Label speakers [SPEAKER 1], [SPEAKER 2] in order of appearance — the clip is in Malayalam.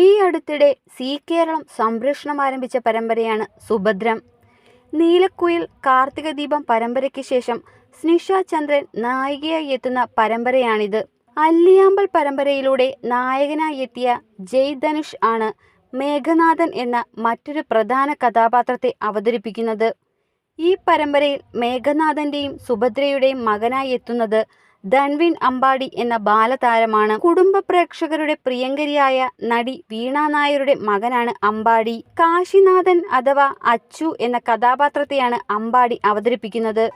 [SPEAKER 1] ഈ അടുത്തിടെ സി കേരളം സംപ്രേഷണം ആരംഭിച്ച പരമ്പരയാണ് സുഭദ്രം. നീലക്കുയിൽ, കാർത്തിക ദീപം പരമ്പരയ്ക്ക് ശേഷം സ്നിഷ ചന്ദ്രൻ നായികയായി എത്തുന്ന പരമ്പരയാണിത്. അല്ലിയാമ്പൽ പരമ്പരയിലൂടെ നായകനായി എത്തിയ ജയ് ധനുഷ് ആണ് മേഘനാഥൻ എന്ന മറ്റൊരു പ്രധാന കഥാപാത്രത്തെ അവതരിപ്പിക്കുന്നത്. ഈ പരമ്പരയിൽ മേഘനാഥന്റെയും സുഭദ്രയുടെയും മകനായി എത്തുന്നത് ധൻവിൻ അമ്പാടി എന്ന ബാലതാരമാണ്. കുടുംബ പ്രേക്ഷകരുടെ പ്രിയങ്കരിയായ നടി വീണ നായരുടെ മകനാണ് അമ്പാടി. കാശിനാഥൻ അഥവാ അച്ചു എന്ന കഥാപാത്രത്തെയാണ് അമ്പാടി അവതരിപ്പിക്കുന്നത്.